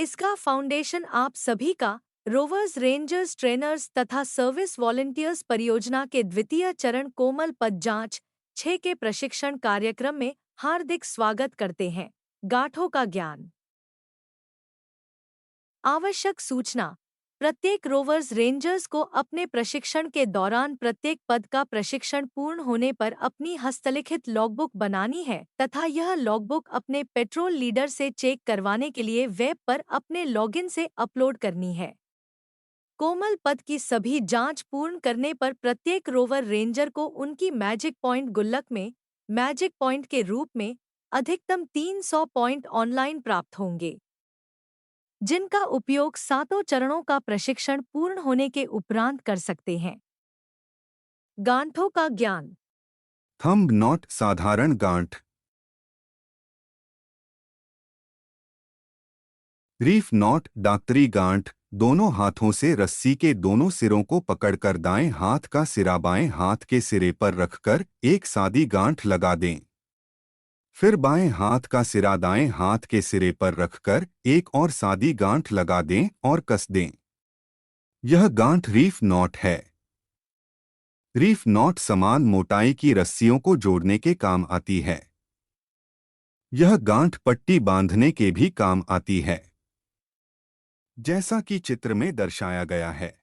इसका फाउंडेशन आप सभी का रोवर्स रेंजर्स ट्रेनर्स तथा सर्विस वॉलंटियर्स परियोजना के द्वितीय चरण कोमल पद जांच 6 के प्रशिक्षण कार्यक्रम में हार्दिक स्वागत करते हैं। गांठों का ज्ञान। आवश्यक सूचना। प्रत्येक रोवर्स रेंजर्स को अपने प्रशिक्षण के दौरान प्रत्येक पद का प्रशिक्षण पूर्ण होने पर अपनी हस्तलिखित लॉगबुक बनानी है तथा यह लॉगबुक अपने पेट्रोल लीडर से चेक करवाने के लिए वेब पर अपने लॉगिन से अपलोड करनी है। कोमल पद की सभी जांच पूर्ण करने पर प्रत्येक रोवर रेंजर को उनकी मैजिक पॉइंट गुल्लक में मैजिक पॉइंट के रूप में अधिकतम 300 पॉइंट ऑनलाइन प्राप्त होंगे, जिनका उपयोग 7 चरणों का प्रशिक्षण पूर्ण होने के उपरांत कर सकते हैं। गांठों का ज्ञान। थंब नॉट साधारण गांठ। रीफ नॉट डॉक्टरी गांठ। दोनों हाथों से रस्सी के दोनों सिरों को पकड़कर दाएं हाथ का सिरा बाएं हाथ के सिरे पर रखकर एक सादी गांठ लगा दें। फिर बाएं हाथ का सिरा दाएं हाथ के सिरे पर रखकर एक और सादी गांठ लगा दें और कस दें। यह गांठ रीफ नॉट है। रीफ नॉट समान मोटाई की रस्सियों को जोड़ने के काम आती है। यह गांठ पट्टी बांधने के भी काम आती है, जैसा कि चित्र में दर्शाया गया है।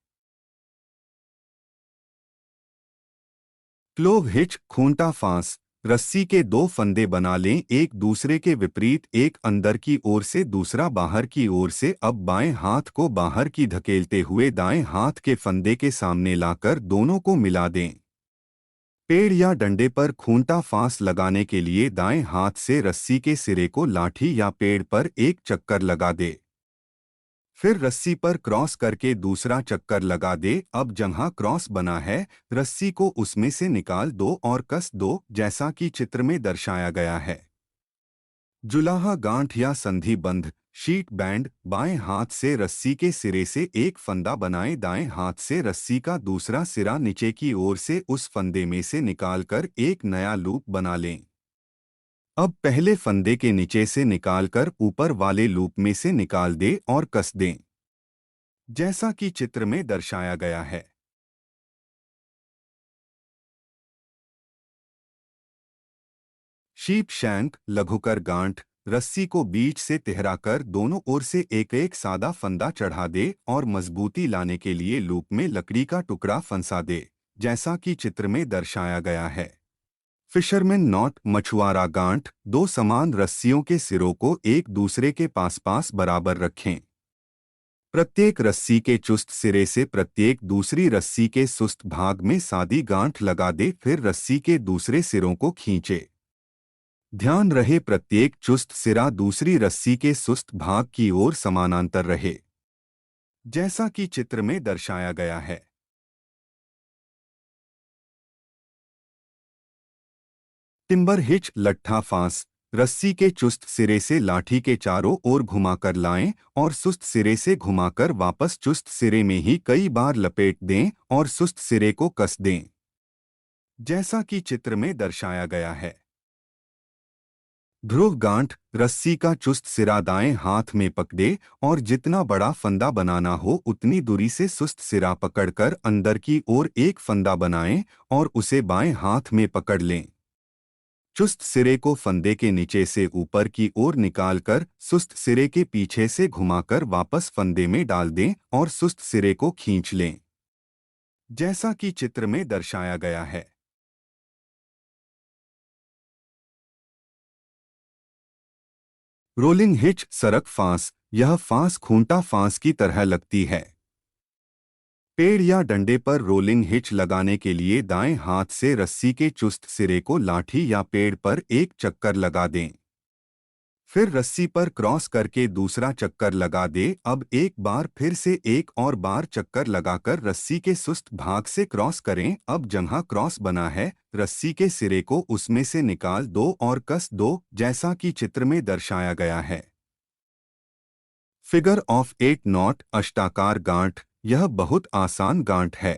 क्लोव हिच खूंटा फांस। रस्सी के 2 फंदे बना लें, एक दूसरे के विपरीत, एक अंदर की ओर से दूसरा बाहर की ओर से। अब बाएं हाथ को बाहर की धकेलते हुए दाएं हाथ के फंदे के सामने लाकर दोनों को मिला दें। पेड़ या डंडे पर खूंटा फांस लगाने के लिए दाएं हाथ से रस्सी के सिरे को लाठी या पेड़ पर एक चक्कर लगा दे। फिर रस्सी पर क्रॉस करके दूसरा चक्कर लगा दे। अब जहां क्रॉस बना है, रस्सी को उसमें से निकाल दो और कस दो, जैसा कि चित्र में दर्शाया गया है। जुलाहा गांठ या संधि बंध शीट बैंड। बाएं हाथ से रस्सी के सिरे से एक फंदा बनाएं, दाएं हाथ से रस्सी का दूसरा सिरा नीचे की ओर से उस फंदे में से निकालकर एक नया लूप बना लें। अब पहले फंदे के नीचे से निकालकर ऊपर वाले लूप में से निकाल दे और कस दें, जैसा कि चित्र में दर्शाया गया है। शीप शैंक लघुकर गांठ। रस्सी को बीच से तिहराकर दोनों ओर से एक एक सादा फंदा चढ़ा दे और मजबूती लाने के लिए लूप में लकड़ी का टुकड़ा फंसा दे, जैसा कि चित्र में दर्शाया गया है। फिशरमैन नॉट मछुआरा गांठ। 2 समान रस्सियों के सिरों को एक दूसरे के पास पास बराबर रखें। प्रत्येक रस्सी के चुस्त सिरे से प्रत्येक दूसरी रस्सी के सुस्त भाग में सादी गांठ लगा दे, फिर रस्सी के दूसरे सिरों को खींचे। ध्यान रहे प्रत्येक चुस्त सिरा दूसरी रस्सी के सुस्त भाग की ओर समानांतर रहे, जैसा कि चित्र में दर्शाया गया है। टिम्बर हिच लट्ठा फांस। रस्सी के चुस्त सिरे से लाठी के चारों ओर घुमाकर लाएं और सुस्त सिरे से घुमाकर वापस चुस्त सिरे में ही कई बार लपेट दें और सुस्त सिरे को कस दें, जैसा कि चित्र में दर्शाया गया है। ध्रुव गांठ। रस्सी का चुस्त सिरा दाएं हाथ में पकड़े और जितना बड़ा फंदा बनाना हो उतनी दूरी से सुस्त सिरा पकड़कर अंदर की ओर एक फंदा बनाएं और उसे बाएं हाथ में पकड़ लें। चुस्त सिरे को फंदे के नीचे से ऊपर की ओर निकालकर सुस्त सिरे के पीछे से घुमाकर वापस फंदे में डाल दें और सुस्त सिरे को खींच लें, जैसा कि चित्र में दर्शाया गया है। रोलिंग हिच सरक फांस। यह फांस खूंटा फांस की तरह लगती है। पेड़ या डंडे पर रोलिंग हिच लगाने के लिए दाएं हाथ से रस्सी के चुस्त सिरे को लाठी या पेड़ पर एक चक्कर लगा दें। फिर रस्सी पर क्रॉस करके दूसरा चक्कर लगा दे। अब एक बार फिर से एक और बार चक्कर लगाकर रस्सी के सुस्त भाग से क्रॉस करें। अब जहां क्रॉस बना है, रस्सी के सिरे को उसमें से निकाल दो और कस दो, जैसा कि चित्र में दर्शाया गया है। फिगर ऑफ 8 नॉट अष्टाकार गांठ। यह बहुत आसान गांठ है।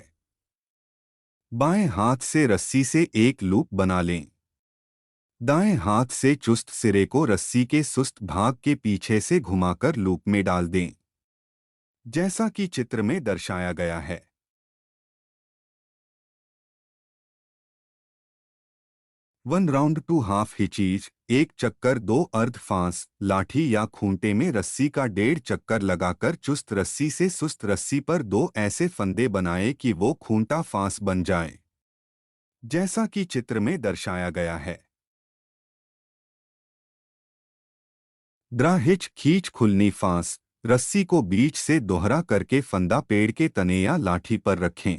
बाएं हाथ से रस्सी से एक लूप बना लें। दाएं हाथ से चुस्त सिरे को रस्सी के सुस्त भाग के पीछे से घुमाकर लूप में डाल दें, जैसा कि चित्र में दर्शाया गया है। 1 राउंड 2 हाफ हिचीज, 1 चक्कर 2 अर्ध फांस, लाठी या खूंटे में रस्सी का 1.5 चक्कर लगाकर चुस्त रस्सी से सुस्त रस्सी पर 2 ऐसे फंदे बनाएं कि वो खूंटा फांस बन जाए, जैसा कि चित्र में दर्शाया गया है। ड्रा हिच खींच खुलनी फांस, रस्सी को बीच से दोहरा करके फंदा पेड़ के तने या लाठी पर रखें।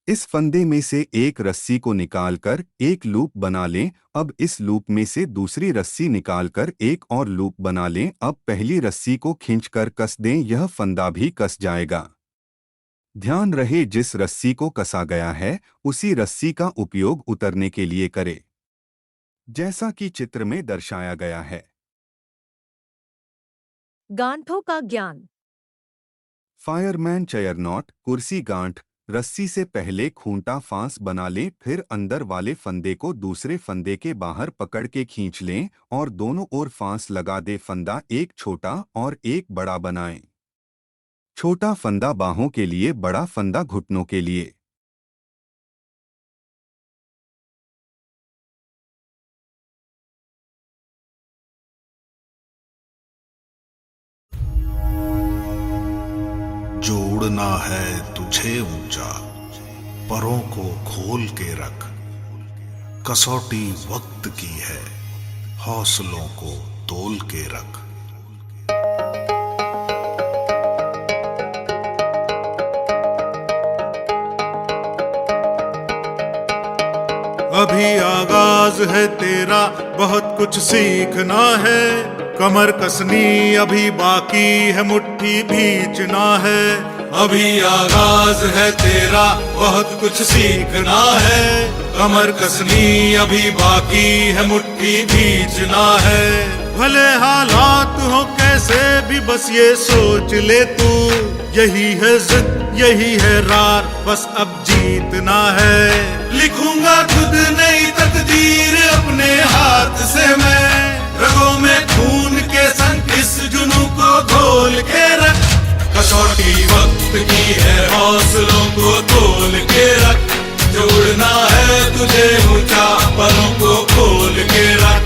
इस फंदे में से एक रस्सी को निकालकर एक लूप बना लें। अब इस लूप में से दूसरी रस्सी निकालकर एक और लूप बना लें। अब पहली रस्सी को खींचकर कस दें, यह फंदा भी कस जाएगा। ध्यान रहे जिस रस्सी को कसा गया है उसी रस्सी का उपयोग उतरने के लिए करें, जैसा कि चित्र में दर्शाया गया है। गांठों का ज्ञान। फायरमैन चेयर नॉट, कुर्सी गांठ। रस्सी से पहले खूंटा फांस बना लें, फिर अंदर वाले फंदे को दूसरे फंदे के बाहर पकड़ के खींच लें और दोनों ओर फांस लगा दे। फंदा एक छोटा और एक बड़ा बनाएं। छोटा फंदा बाहों के लिए, बड़ा फंदा घुटनों के लिए। जोड़ना है तुझे ऊंचा, परों को खोल के रख। कसौटी वक्त की है, हौसलों को तोल के रख। अभी आगाज है तेरा, बहुत कुछ सीखना है। कमर कसनी अभी बाकी है, मुट्ठी भींचना है। अभी आगाज है तेरा, बहुत कुछ सीखना है। कमर कसनी अभी बाकी है, मुट्ठी भींचना है। भले हालात हो कैसे भी, बस ये सोच ले तू, यही है जिद, यही है रार, बस अब जीतना है। लिखूंगा खुद नई तकदीर अपने हाथ से मैं, रगों में खून के संग इस जुनून को घोल के रख। कसौटी वक्त की है, हौसलों को तोल के रख। जोड़ना है तुझे ऊंचा, परों को खोल के रख।